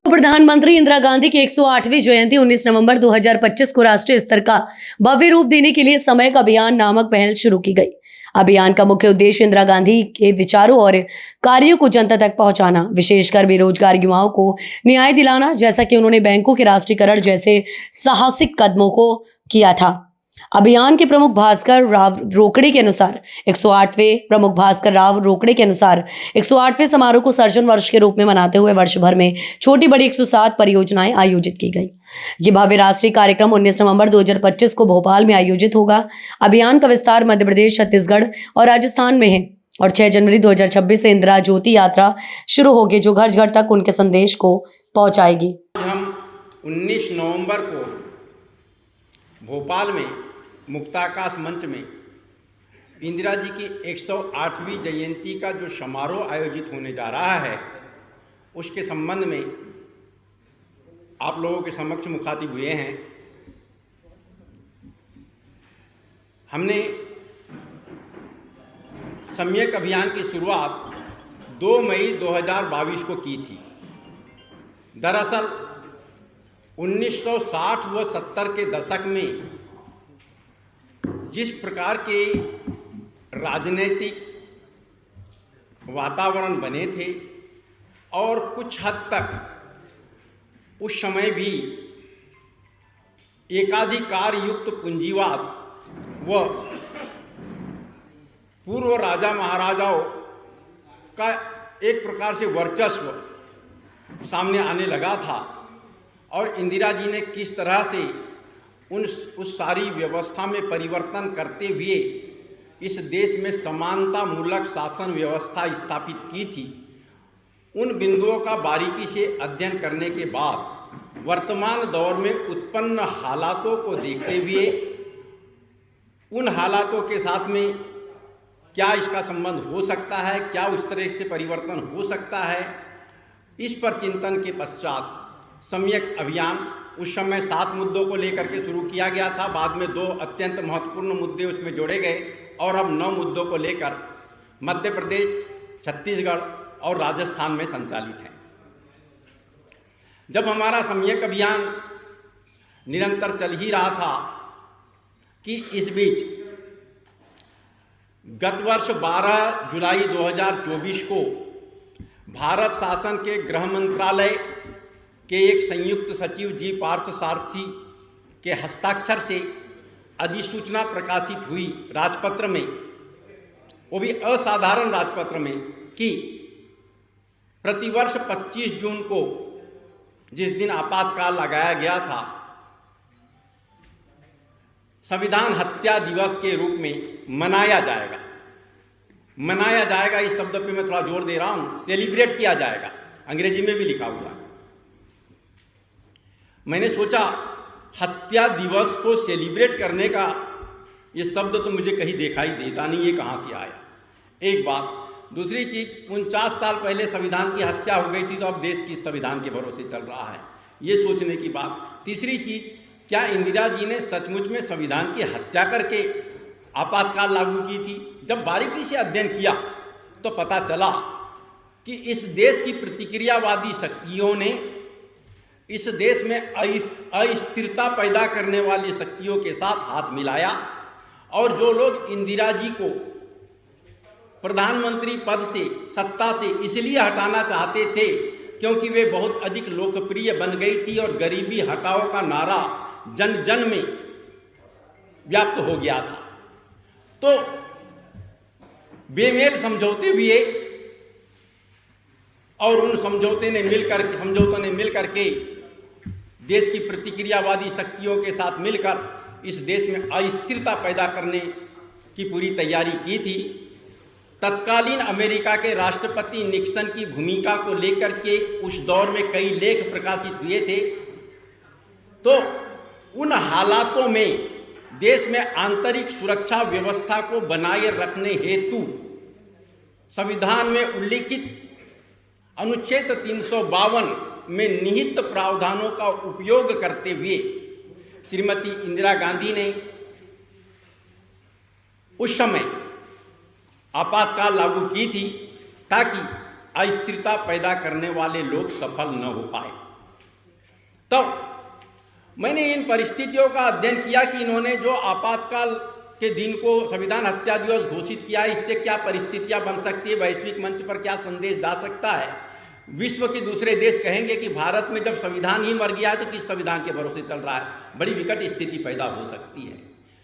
प्रधानमंत्री इंदिरा गांधी की 108वीं जयंती 19 नवंबर 2025 को राष्ट्रीय स्तर का भव्य रूप देने के लिए समय का अभियान नामक पहल शुरू की गई। अभियान का मुख्य उद्देश्य इंदिरा गांधी के विचारों और कार्यों को जनता तक पहुंचाना, विशेषकर बेरोजगार युवाओं को न्याय दिलाना, जैसा कि उन्होंने बैंकों के राष्ट्रीयकरण जैसे साहसिक कदमों को किया था। अभियान के प्रमुख भास्कर राव रोकड़े के अनुसार 108वें समारोह को सर्जन वर्ष के रूप में मनाते हुए वर्ष भर में छोटी बड़ी 107 परियोजनाएं आयोजित की गई। ये भव्य राष्ट्रीय कार्यक्रम 19 नवंबर 2025 को भोपाल में आयोजित होगा। अभियान का विस्तार मध्य प्रदेश, छत्तीसगढ़ और राजस्थान में है और 6 जनवरी 2026 से इंदिरा ज्योति यात्रा शुरू होगी, जो घर घर तक उनके संदेश को पहुंचाएगी। हम 19 नवंबर को भोपाल में मुक्ताकाश मंच में इंदिरा जी की 108वीं जयंती का जो समारोह आयोजित होने जा रहा है, उसके संबंध में आप लोगों के समक्ष मुखातिब हुए हैं। हमने सम्यक अभियान की शुरुआत 2 मई 2022 को की थी। दरअसल 1960 व 70 के दशक में जिस प्रकार के राजनीतिक वातावरण बने थे और कुछ हद तक उस समय भी एकाधिकार युक्त पूंजीवाद व पूर्व राजा महाराजाओं का एक प्रकार से वर्चस्व सामने आने लगा था और इंदिरा जी ने किस तरह से उस सारी व्यवस्था में परिवर्तन करते हुए इस देश में समानता मूलक शासन व्यवस्था स्थापित की थी, उन बिंदुओं का बारीकी से अध्ययन करने के बाद वर्तमान दौर में उत्पन्न हालातों को देखते हुए उन हालातों के साथ में क्या इसका संबंध हो सकता है, क्या उस तरह से परिवर्तन हो सकता है, इस पर चिंतन के पश्चात सम्यक अभियान उस समय 7 मुद्दों को लेकर के शुरू किया गया था। बाद में 2 अत्यंत महत्वपूर्ण मुद्दे उसमें जोड़े गए और अब 9 मुद्दों को लेकर मध्य प्रदेश, छत्तीसगढ़ और राजस्थान में संचालित है। जब हमारा सम्यक अभियान निरंतर चल ही रहा था कि इस बीच गत वर्ष 12 जुलाई 2024 को भारत शासन के गृह मंत्रालय के एक संयुक्त सचिव जी पार्थ सारथी के हस्ताक्षर से अधिसूचना प्रकाशित हुई राजपत्र में, वो भी असाधारण राजपत्र में, कि प्रतिवर्ष 25 जून को जिस दिन आपातकाल लगाया गया था, संविधान हत्या दिवस के रूप में मनाया जाएगा। मनाया जाएगा इस शब्द पे मैं थोड़ा जोर दे रहा हूं, सेलिब्रेट किया जाएगा, अंग्रेजी में भी लिखा हुआ है। मैंने सोचा हत्या दिवस को सेलिब्रेट करने का ये शब्द तो मुझे कहीं दिखाई देता नहीं, ये कहाँ से आया, एक बात। दूसरी चीज़, 49 साल पहले संविधान की हत्या हो गई थी, तो अब देश किस संविधान के भरोसे चल रहा है, ये सोचने की बात। तीसरी चीज़, क्या इंदिरा जी ने सचमुच में संविधान की हत्या करके आपातकाल लागू की थी? जब बारीकी से अध्ययन किया तो पता चला कि इस देश की प्रतिक्रियावादी शक्तियों ने इस देश में अस्थिरता पैदा करने वाली शक्तियों के साथ हाथ मिलाया और जो लोग इंदिरा जी को प्रधानमंत्री पद से, सत्ता से इसलिए हटाना चाहते थे क्योंकि वे बहुत अधिक लोकप्रिय बन गई थी और गरीबी हटाओ का नारा जन जन में व्याप्त हो गया था, तो बेमेल समझौते हुए और उन समझौतों ने मिलकर के देश की प्रतिक्रियावादी शक्तियों के साथ मिलकर इस देश में अस्थिरता पैदा करने की पूरी तैयारी की थी। तत्कालीन अमेरिका के राष्ट्रपति निक्सन की भूमिका को लेकर के उस दौर में कई लेख प्रकाशित हुए थे। तो उन हालातों में देश में आंतरिक सुरक्षा व्यवस्था को बनाए रखने हेतु संविधान में उल्लिखित अनुच्छेद 352 में निहित प्रावधानों का उपयोग करते हुए श्रीमती इंदिरा गांधी ने उस समय आपातकाल लागू की थी ताकि अस्थिरता पैदा करने वाले लोग सफल न हो पाए। तब मैंने इन परिस्थितियों का अध्ययन किया कि इन्होंने जो आपातकाल के दिन को संविधान हत्या दिवस घोषित किया, इससे क्या परिस्थितियां बन सकती है, वैश्विक मंच पर क्या संदेश जा सकता है। विश्व के दूसरे देश कहेंगे कि भारत में जब संविधान ही मर गया है तो किस संविधान के भरोसे चल रहा है, बड़ी विकट स्थिति पैदा हो सकती है।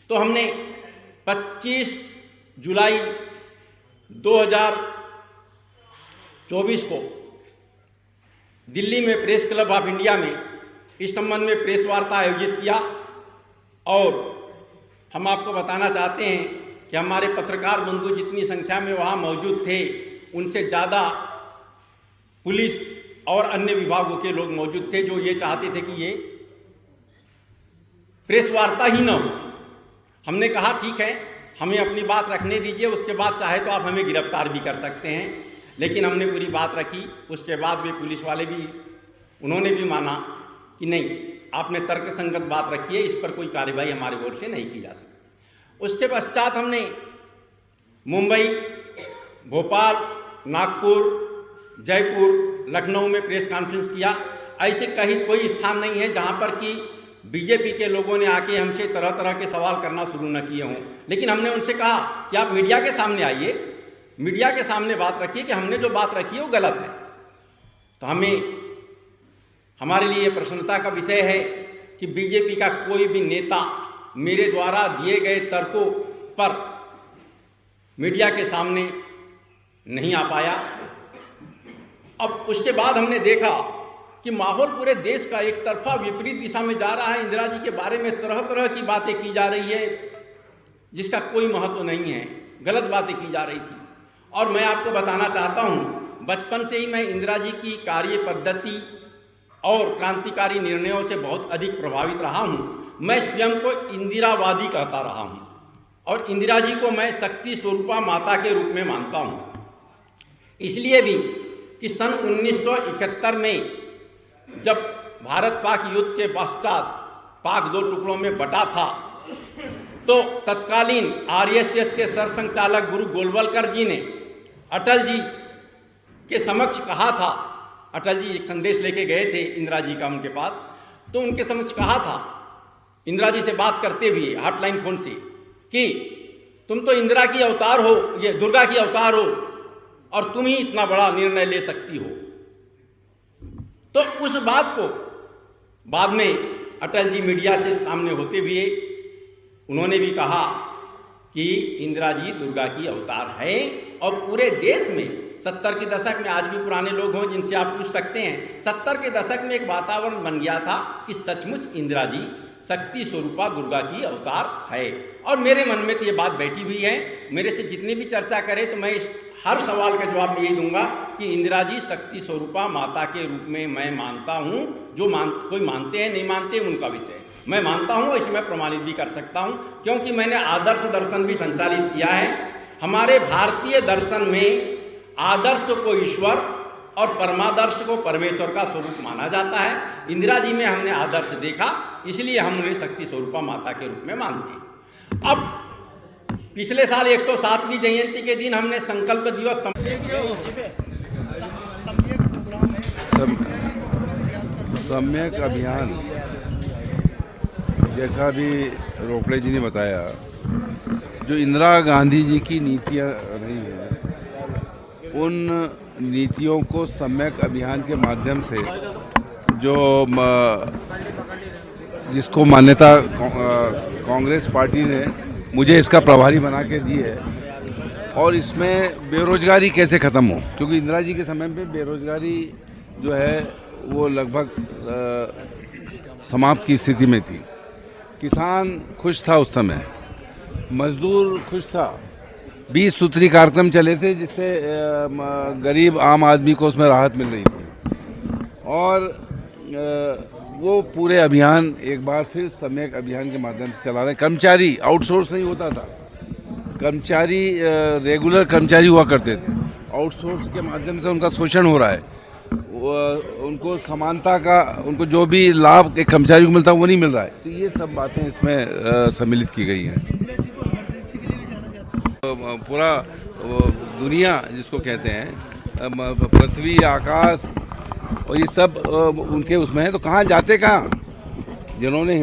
तो हमने 25 जुलाई 2024 को दिल्ली में प्रेस क्लब ऑफ इंडिया में इस संबंध में प्रेस वार्ता आयोजित किया और हम आपको बताना चाहते हैं कि हमारे पत्रकार बंधु जितनी संख्या में वहाँ मौजूद थे, उनसे ज़्यादा पुलिस और अन्य विभागों के लोग मौजूद थे जो ये चाहते थे कि ये प्रेस वार्ता ही न हो। हमने कहा ठीक है, हमें अपनी बात रखने दीजिए, उसके बाद चाहे तो आप हमें गिरफ्तार भी कर सकते हैं। लेकिन हमने पूरी बात रखी। उसके बाद भी पुलिस वाले भी, उन्होंने भी माना कि नहीं, आपने तर्कसंगत बात रखी है, इस पर कोई कार्रवाई हमारे ओर से नहीं की जा सकती। उसके पश्चात हमने मुंबई, भोपाल, नागपुर, जयपुर, लखनऊ में प्रेस कॉन्फ्रेंस किया। ऐसे कहीं कोई स्थान नहीं है जहाँ पर कि बीजेपी के लोगों ने आके हमसे तरह तरह के सवाल करना शुरू न किए हों। लेकिन हमने उनसे कहा कि आप मीडिया के सामने आइए, मीडिया के सामने बात रखिए कि हमने जो बात रखी है वो गलत है। तो हमारे लिए प्रसन्नता का विषय है कि बीजेपी का कोई भी नेता मेरे द्वारा दिए गए तर्कों पर मीडिया के सामने नहीं आ पाया। अब उसके बाद हमने देखा कि माहौल पूरे देश का एक तरफा विपरीत दिशा में जा रहा है। इंदिरा जी के बारे में तरह तरह की बातें की जा रही है जिसका कोई महत्व नहीं है, गलत बातें की जा रही थी। और मैं आपको बताना चाहता हूँ, बचपन से ही मैं इंदिरा जी की कार्य पद्धति और क्रांतिकारी निर्णयों से बहुत अधिक प्रभावित रहा हूँ। मैं स्वयं को इंदिरावादी कहता रहा हूँ और इंदिरा जी को मैं शक्ति स्वरूपा माता के रूप में मानता हूँ। इसलिए भी कि सन 1971 में जब भारत पाक युद्ध के पश्चात पाक 2 टुकड़ों में बटा था, तो तत्कालीन आरएसएस के सरसंघचालक गुरु गोलवलकर जी ने अटल जी के समक्ष कहा था, अटल जी एक संदेश लेके गए थे इंदिरा जी का उनके पास, तो उनके समक्ष कहा था इंदिरा जी से बात करते हुए हॉटलाइन फोन से कि तुम तो इंदिरा की अवतार हो, ये दुर्गा की अवतार हो और तुम ही इतना बड़ा निर्णय ले सकती हो। तो उस बात को बाद में अटल जी मीडिया से सामने होते हुए उन्होंने भी कहा कि इंदिरा जी दुर्गा की अवतार है। और पूरे देश में 70 के दशक में, आज भी पुराने लोग हों जिनसे आप पूछ सकते हैं, 70 के दशक में एक वातावरण बन गया था कि सचमुच इंदिरा जी शक्ति स्वरूपा दुर्गा की अवतार है। और मेरे मन में तो ये बात बैठी हुई है। मेरे से जितनी भी चर्चा करे तो मैं हर सवाल का जवाब यही दूंगा कि इंदिरा जी शक्ति स्वरूपा माता के रूप में मैं मानता हूँ। जो कोई मानते हैं नहीं मानते उनका विषय, मैं मानता हूँ, इसे मैं प्रमाणित भी कर सकता हूँ क्योंकि मैंने आदर्श दर्शन भी संचालित किया है। हमारे भारतीय दर्शन में आदर्श को ईश्वर और परमादर्श को परमेश्वर का स्वरूप माना जाता है। इंदिरा जी में हमने आदर्श देखा, इसलिए हम उन्हें शक्ति स्वरूपा माता के रूप में मानते हैं। अब पिछले साल 107वीं जयंती के दिन हमने संकल्प दिवस सम्यक अभियान, जैसा भी रोकड़े जी ने बताया, जो इंदिरा गांधी जी की नीतियाँ रही हैं, उन नीतियों को सम्यक अभियान के माध्यम से जो जिसको मान्यता कांग्रेस पार्टी ने मुझे इसका प्रभारी बना के दी है, और इसमें बेरोजगारी कैसे ख़त्म हो, क्योंकि इंदिरा जी के समय में बेरोजगारी जो है वो लगभग समाप्त की स्थिति में थी। किसान खुश था उस समय, मजदूर खुश था। 20 सूत्री कार्यक्रम चले थे जिससे गरीब आम आदमी को उसमें राहत मिल रही थी। और वो पूरे अभियान एक बार फिर सम्यक अभियान के माध्यम से चला रहे हैं। कर्मचारी आउटसोर्स नहीं होता था, कर्मचारी रेगुलर कर्मचारी हुआ करते थे। आउटसोर्स के माध्यम से उनका शोषण हो रहा है, उनको समानता का, उनको जो भी लाभ एक कर्मचारी को मिलता है वो नहीं मिल रहा है। तो ये सब बातें इसमें सम्मिलित की गई हैं। पूरा दुनिया जिसको कहते हैं, पृथ्वी, आकाश और ये सब उनके उसमें है, तो कहाँ जाते कहाँ? जिन्होंने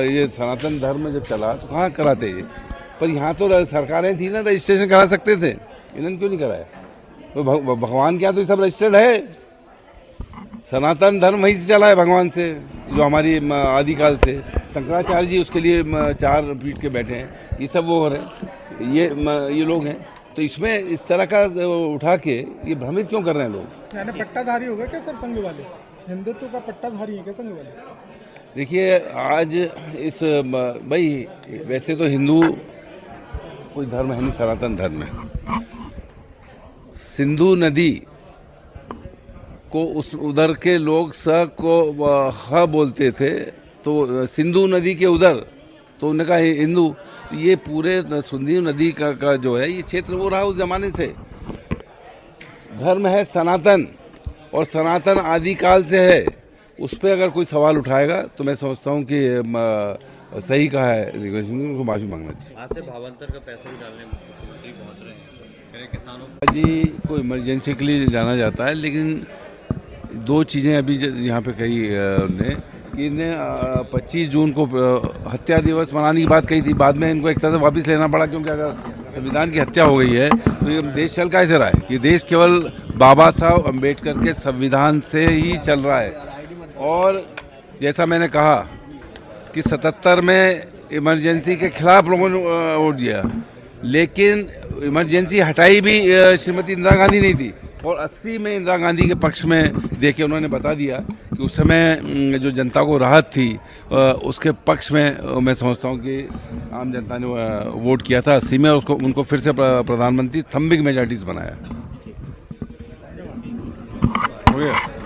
ये सनातन धर्म जब चला तो कहाँ कराते ये? पर यहाँ तो सरकारें थी ना, रजिस्ट्रेशन करा सकते थे, इन्होंने क्यों नहीं कराया? तो भगवान के यहाँ तो ये सब रजिस्टर्ड है। सनातन धर्म वहीं से चला है, भगवान से, जो हमारी आदिकाल से। शंकराचार्य जी उसके लिए 4 पीठ के बैठे हैं, ये सब वो हो रहे हैं, ये लोग हैं। तो इसमें इस तरह का उठा के ये भ्रमित क्यों कर रहे हैं लोग? यानी पट्टाधारी हो गए क्या सर संघ वाले? हिंदुत्व का पट्टाधारी है क्या संघ वाले? देखिए आज इस भाई वैसे तो हिंदू कोई धर्म है नहीं, सनातन धर्म है। सिंधु नदी को उस उधर के लोग स को ह बोलते थे, तो सिंधु नदी के उधर, तो उन्होंने कहा हिंदू। तो ये पूरे सिंधु नदी का जो है ये क्षेत्र वो रहा उस जमाने से। धर्म है सनातन, और सनातन आदिकाल से है। उस पर अगर कोई सवाल उठाएगा तो मैं समझता हूँ कि सही कहा है, उनको माफी मांगना चाहिए। आज से भावांतर का पैसा भी डालने मुख्यमंत्री पहुंच रहे हैं, किसानों जी को इमरजेंसी के लिए जाना जाता है, लेकिन 2 चीज़ें अभी यहाँ पे कही उन्होंने कि इन्हें 25 जून को हत्या दिवस मनाने की बात कही थी। बाद में इनको एक तरह से वापस लेना पड़ा, क्योंकि अगर संविधान की हत्या हो गई है तो ये देश चल कैसे रहा है? ये देश केवल बाबा साहब अम्बेडकर के संविधान से ही चल रहा है। और जैसा मैंने कहा कि 77 में इमरजेंसी के खिलाफ लोगों ने वोट दिया, लेकिन इमरजेंसी हटाई भी श्रीमती इंदिरा गांधी नहीं थी, और 80 में इंदिरा गांधी के पक्ष में देके उन्होंने बता दिया कि उस समय जो जनता को राहत थी उसके पक्ष में मैं समझता हूँ कि आम जनता ने वोट किया था 80 में, और उसको उनको फिर से प्रधानमंत्री थम्बिंग मेजॉरिटी से बनाया। हो गया।